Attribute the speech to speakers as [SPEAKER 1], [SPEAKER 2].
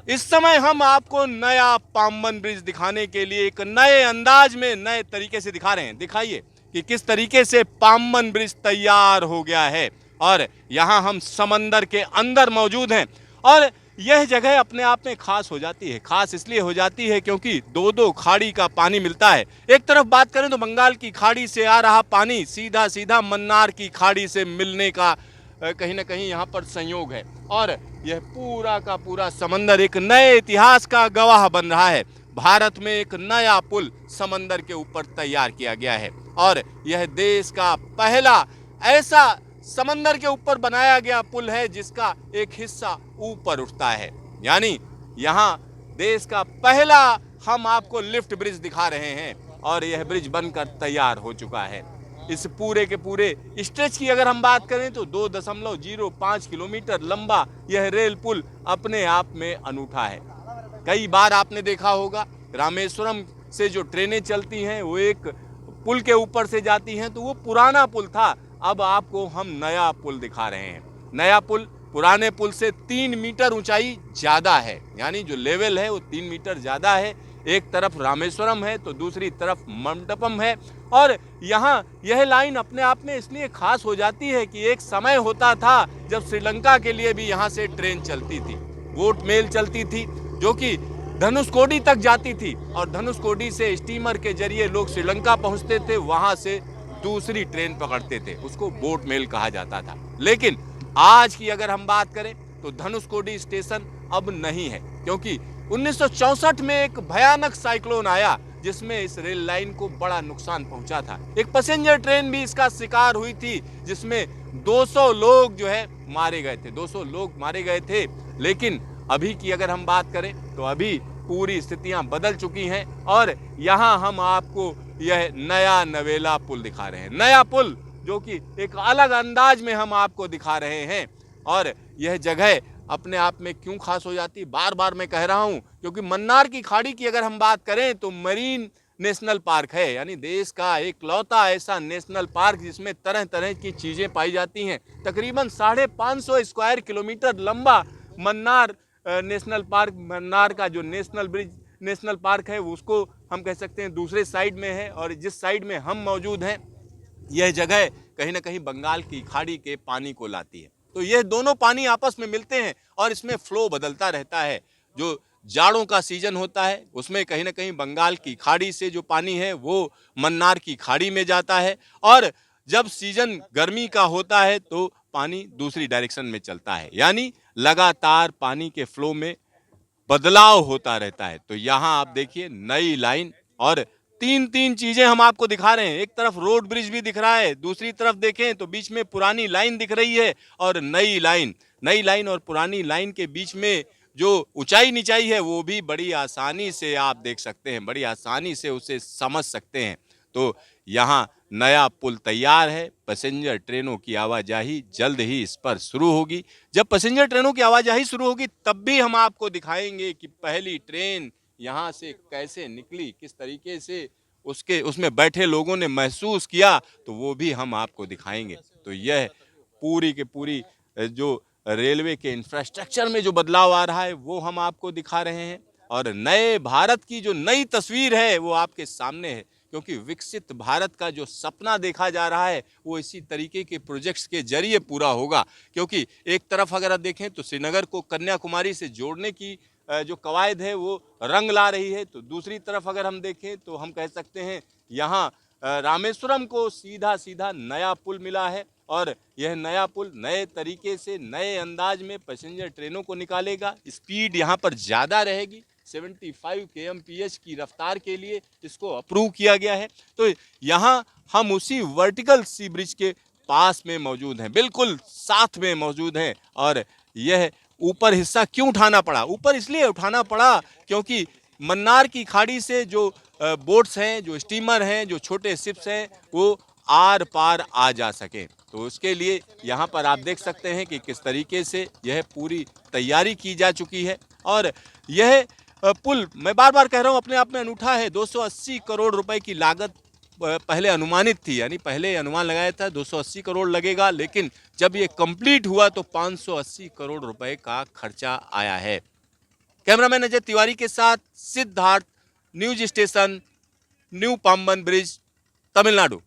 [SPEAKER 1] इस समय हम आपको नया पाम्बन ब्रिज दिखाने के लिए एक नए अंदाज में नए तरीके से दिखा रहे हैं। दिखाइए कि किस तरीके से पाम्बन ब्रिज तैयार हो गया है। और यहाँ हम समंदर के अंदर मौजूद हैं और यह जगह अपने आप में खास हो जाती है। खास इसलिए हो जाती है क्योंकि दो दो खाड़ी का पानी मिलता है। एक तरफ बात करें तो बंगाल की खाड़ी से आ रहा पानी सीधा सीधा मन्नार की खाड़ी से मिलने का कहीं ना कहीं यहाँ पर संयोग है और यह पूरा का पूरा समंदर एक नए इतिहास का गवाह बन रहा है। भारत में एक नया पुल समंदर के ऊपर तैयार किया गया है और यह देश का पहला ऐसा समंदर के ऊपर बनाया गया पुल है जिसका एक हिस्सा ऊपर उठता है। यानी यहाँ देश का पहला हम आपको लिफ्ट ब्रिज दिखा रहे हैं और यह ब्रिज बनकर तैयार हो चुका है। इस पूरे के पूरे स्ट्रेच की अगर हम बात करें तो 2.05 किलोमीटर लंबा यह रेल पुल अपने आप में अनूठा है। कई बार आपने देखा होगा रामेश्वरम से जो ट्रेनें चलती हैं वो एक पुल के ऊपर से जाती हैं, तो वो पुराना पुल था। अब आपको हम नया पुल दिखा रहे हैं। नया पुल पुराने पुल से 3 मीटर ऊंचाई ज्यादा है, यानी जो लेवल है वो 3 मीटर ज्यादा है। एक तरफ रामेश्वरम है तो दूसरी तरफ मंडपम है और यहाँ यह लाइन अपने आप में इसलिए खास हो जाती है कि एक समय होता था जब श्रीलंका के लिए भी यहाँ से ट्रेन चलती थी, बोट मेल चलती थी जो कि धनुषकोडी तक जाती थी और धनुषकोडी से स्टीमर के जरिए लोग श्रीलंका पहुंचते थे, वहां से दूसरी ट्रेन पकड़ते थे, उसको बोट मेल कहा जाता था। लेकिन आज की अगर हम बात करें तो धनुषकोडी स्टेशन अब नहीं है क्योंकि 1964 में एक भयानक साइक्लोन आया जिसमें इस रेल लाइन को बड़ा नुकसान पहुंचा था। एक पैसेंजर ट्रेन भी इसका शिकार हुई थी जिसमें 200 लोग जो है मारे गए थे, 200 लोग मारे गए थे। लेकिन अभी की अगर हम बात करें तो अभी पूरी स्थितियां बदल चुकी हैं और यहाँ हम आपको यह नया नवेला पुल दिखा रहे हैं। नया पुल जो कि एक अलग अंदाज में हम आपको दिखा रहे हैं और यह जगह अपने आप में क्यों खास हो जाती है, बार बार मैं कह रहा हूं क्योंकि मन्नार की खाड़ी की अगर हम बात करें तो मरीन नेशनल पार्क है, यानी देश का एकलौता ऐसा नेशनल पार्क जिसमें तरह तरह की चीजें पाई जाती हैं। तकरीबन 550 स्क्वायर किलोमीटर लंबा मन्नार नेशनल पार्क, मन्नार का जो नेशनल ब्रिज नेशनल पार्क है उसको हम कह सकते हैं दूसरे साइड में है और जिस साइड में हम मौजूद हैं यह जगह कहीं ना कहीं बंगाल की खाड़ी के पानी को लाती है। तो ये दोनों पानी आपस में मिलते हैं और इसमें फ्लो बदलता रहता है। जो जाड़ों का सीजन होता है उसमें कहीं ना कहीं बंगाल की खाड़ी से जो पानी है वो मन्नार की खाड़ी में जाता है और जब सीजन गर्मी का होता है तो पानी दूसरी डायरेक्शन में चलता है, यानी लगातार पानी के फ्लो में बदलाव होता रहता है। तो यहाँ आप देखिए नई लाइन और तीन तीन चीजें हम आपको दिखा रहे हैं। एक तरफ रोड ब्रिज भी दिख रहा है, दूसरी तरफ देखें तो बीच में पुरानी लाइन दिख रही है और नई लाइन और पुरानी लाइन के बीच में जो ऊंचाई नीचाई है वो भी बड़ी आसानी से आप देख सकते हैं, बड़ी आसानी से उसे समझ सकते हैं। तो यहाँ नया पुल तैयार है। पैसेंजर ट्रेनों की आवाजाही जल्द ही इस पर शुरू होगी। जब पैसेंजर ट्रेनों की आवाजाही शुरू होगी तब भी हम आपको दिखाएंगे कि पहली ट्रेन यहाँ से कैसे निकली, किस तरीके से उसमें बैठे लोगों ने महसूस किया, तो वो भी हम आपको दिखाएंगे। तो यह पूरी के पूरी जो रेलवे के इंफ्रास्ट्रक्चर में जो बदलाव आ रहा है वो हम आपको दिखा रहे हैं और नए भारत की जो नई तस्वीर है वो आपके सामने है क्योंकि विकसित भारत का जो सपना देखा जा रहा है वो इसी तरीके के प्रोजेक्ट्स के जरिए पूरा होगा। क्योंकि एक तरफ अगर आप देखें तो श्रीनगर को कन्याकुमारी से जोड़ने की जो कवायद है वो रंग ला रही है, तो दूसरी तरफ अगर हम देखें तो हम कह सकते हैं यहाँ रामेश्वरम को सीधा सीधा नया पुल मिला है और यह नया पुल नए तरीके से नए अंदाज में पैसेंजर ट्रेनों को निकालेगा। स्पीड यहाँ पर ज़्यादा रहेगी, 75 kmph की रफ्तार के लिए इसको अप्रूव किया गया है। तो यहाँ हम उसी वर्टिकल सी ब्रिज के पास में मौजूद हैं, बिल्कुल साथ में मौजूद हैं। और यह ऊपर हिस्सा क्यों उठाना पड़ा? ऊपर इसलिए उठाना पड़ा क्योंकि मन्नार की खाड़ी से जो बोट्स हैं, जो स्टीमर हैं, जो छोटे शिप्स हैं वो आर पार आ जा सकें। तो उसके लिए यहाँ पर आप देख सकते हैं कि किस तरीके से यह पूरी तैयारी की जा चुकी है। और यह पुल मैं बार बार कह रहा हूँ अपने आप में अनूठा है। 280 करोड़ रुपए की लागत पहले अनुमानित थी, यानी पहले अनुमान लगाया था 280 करोड़ लगेगा, लेकिन जब ये कंप्लीट हुआ तो 580 करोड़ रुपए का खर्चा आया है। कैमरामैन अजय तिवारी के साथ Siddharth, news station, new Pamban bridge, Tamil Nadu.